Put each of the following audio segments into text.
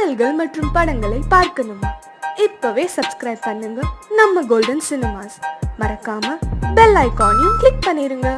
பாடல்கள் மற்றும் படங்களை பார்க்கணுமா? இப்பவே சப்ஸ்கிரைப் பண்ணுங்க நம்ம கோல்டன் சினிமாஸ். மறக்காம பெல் ஐகானையும் கிளிக் பண்ணிருங்க.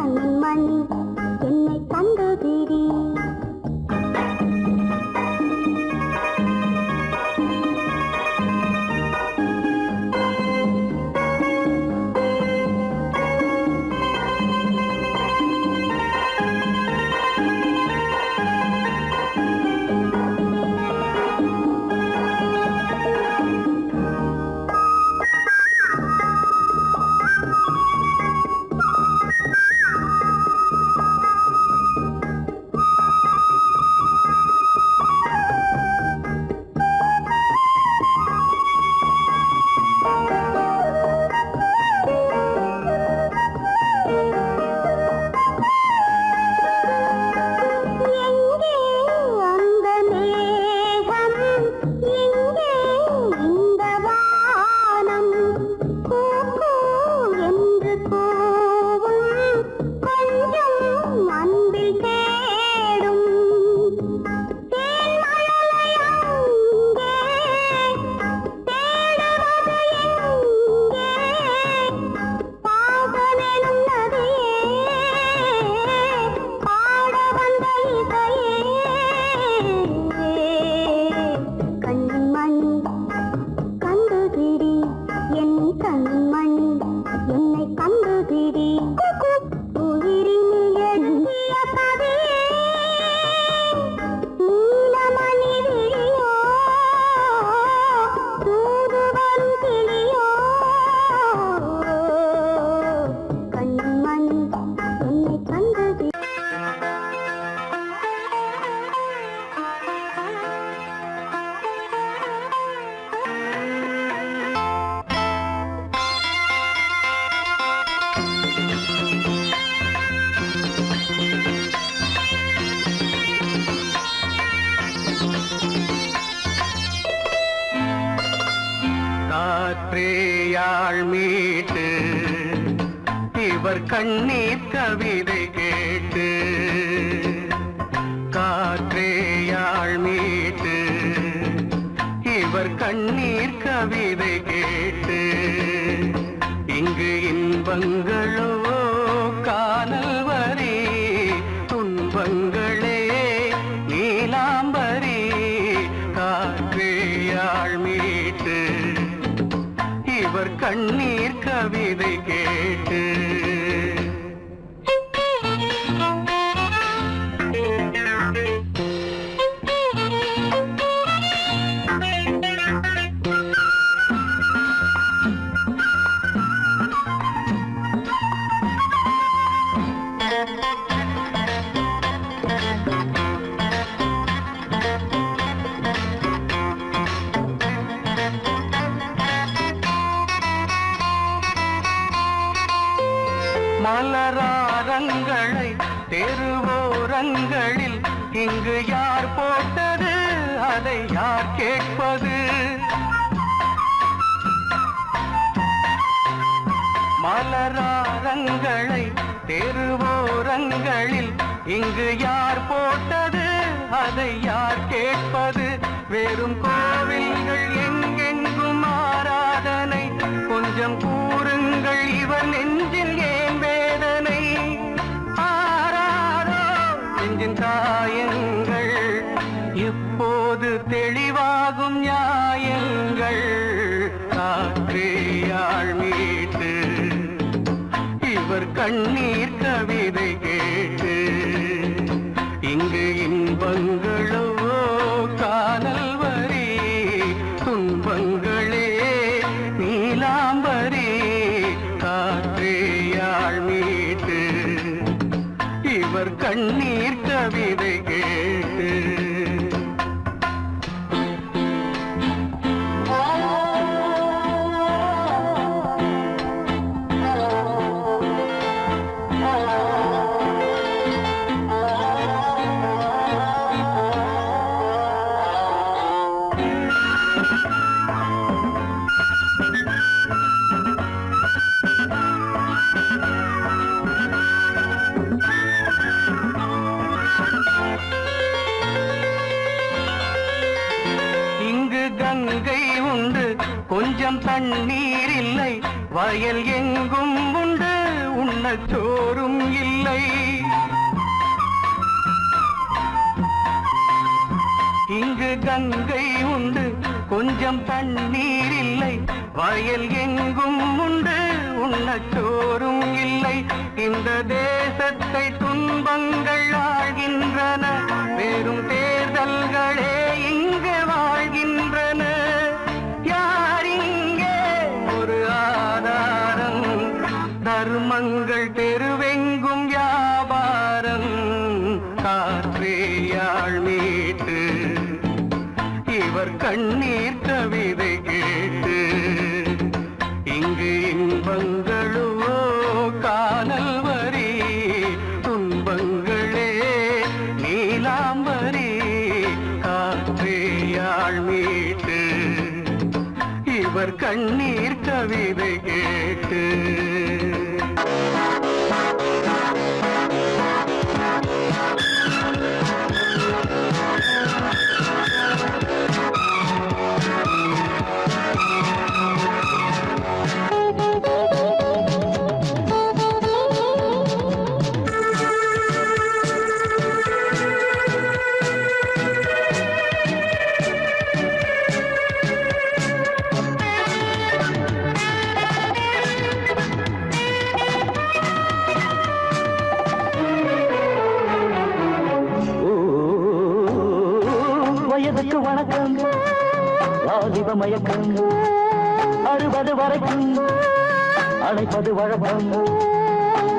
கண்மணி என்னை கண்டுபிடி. காற்றேயாள் மீட்டு இவர் கண்ணீர் கவிதை கேட்டு, காற்றேயாள் மீட்டு இவர் கண்ணீர் கவிதை கேட்டு, இங்கு இன்பங்களோ காணல் வரி, துன்பங்களே நீலாம்பரி. காற்றேயாள் மீட்டு இவர் கண்ணீர் கவிதை கேட்டு, மலராரங்களை தெருவோரங்களில் இங்கு யார் போட்டது, அதை யார் கேட்பது? மலராரங்களை தெருவோரங்களில் இங்கு யார் போட்டது, அதை யார் கேட்பது? வெறும் கோவில்கள் எங்கெங்கும் ஆராதனை, கொஞ்சம் கூறுங்கள் இவர் நெஞ்சில் ஏன் வேதனை? ஆராரோ நெஞ்சின் காயங்கள் எப்போது தெளிவாகும் நியாயங்கள்? காற்றேயாள் மீட்டு இவர் கண்ணீர் கவிதை கேட்டு, இங்கு இன்பங்களோ காணல் வரி, துன்பங்களே நீலாம்பரி. காற்றேயாள் மீட்டு இவர் கண்ணீர் கவிதை கேட்டு, கங்கை உண்டு கொஞ்சம் தண்ணீர் இல்லை, வயல் எங்கும் உண்டு உண்ண உண்ணச்சோறும் இல்லை. இங்கு கங்கை உண்டு, கொஞ்சம் தண்ணீர் இல்லை. வயல் எங்கும் உண்டு, உண்ணச்சோறும் இல்லை. இந்த தேசத்தை துன்பங்கள் ஆழ்கின்றன, வெறும் தேர்தல்களே இங்கு வாழ்கின்றன. யார் இங்கே ஒரு ஆதாரம்? தர்மங்கள் தெருவெங்கும் வியாபாரம். காற்றேயாள் மீட்டு இவர் கண்ணீர் கவிதை கேட்டு, இங்கு இன்பங்களோ காணல் வரி, துன்பங்களே நீலாம்பரி. காற்றேயாள் மீட்டு இவர் கண்ணீர் கவிதை கேட்டு. வயதுக்கு வணக்கம், வாலிப மயக்கம், 60 வரைக்கும் அழைப்பது வழக்கம்.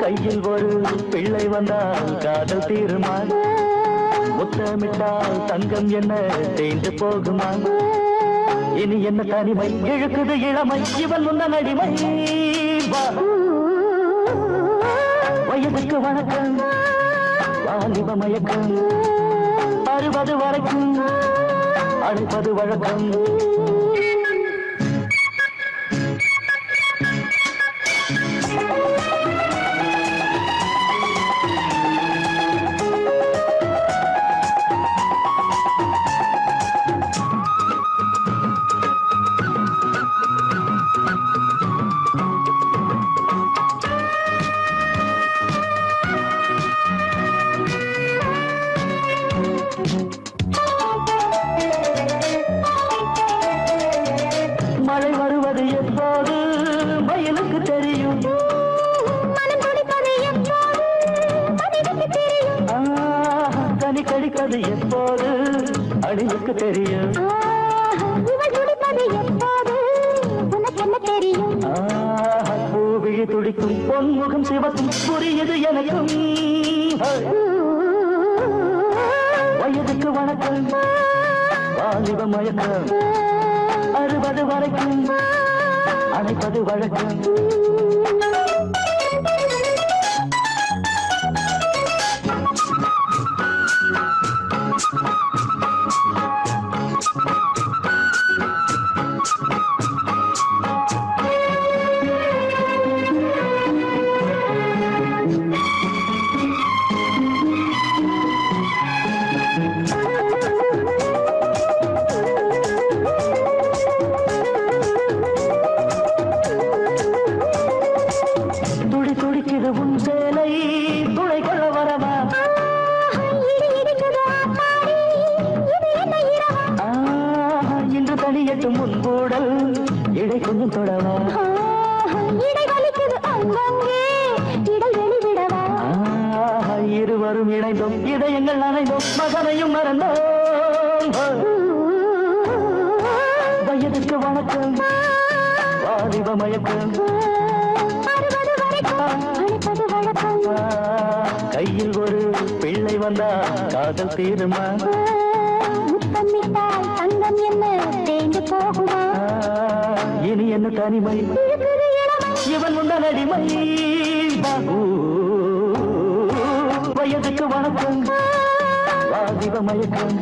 கையில் ஒரு பிள்ளை வந்தால் காதல் தீருமா? முத்தமிட்டால் தங்கம் என்ன தேய்ந்து போகுமா? இனி என்ன தனிமை இழுக்குது இளமை, இவன் முன்ன அடிமை. வயதுக்கு வணக்கம், வாலிப மயக்கம், 60 வரைக்கும் அழைப்பது வழக்கம். மழை வருவது எப்போது மயிலுக்கு தெரியும்? கனி கடிப்பது எப்போது அணிலுக்கு தெரியும்? பூவிழி துடிக்கும், பொன்முகம் சிவக்கும், புரியுது எனக்கும். வயதுக்கு வணக்கம், வாலிப மயக்கம், 60 வரைக்கும் அழைப்பது வழக்கம். துடி துடிக்குது உன் சேலை, துளை கொள்ள வரவா? இன்று தனியட்டும் முன்பூடல், இடை கொஞ்சம் தொடவா? இருவரும் இணைந்தோம், இதயங்கள் நனைந்தோம், மகனையும் மறந்தோம். வயதுக்கு வணக்கம், வாலிப மயக்கம், கையில் ஒரு பிள்ளை வந்தா காதல் தீருமா? முத்தமிட்டால் தங்கம் என்ன தேய்ந்து போகுமா? இனி என்ன தனிமை, இவன் முந்தன் அடிமை. வயதுக்கு வணக்கம், வாலிப மயக்கம்,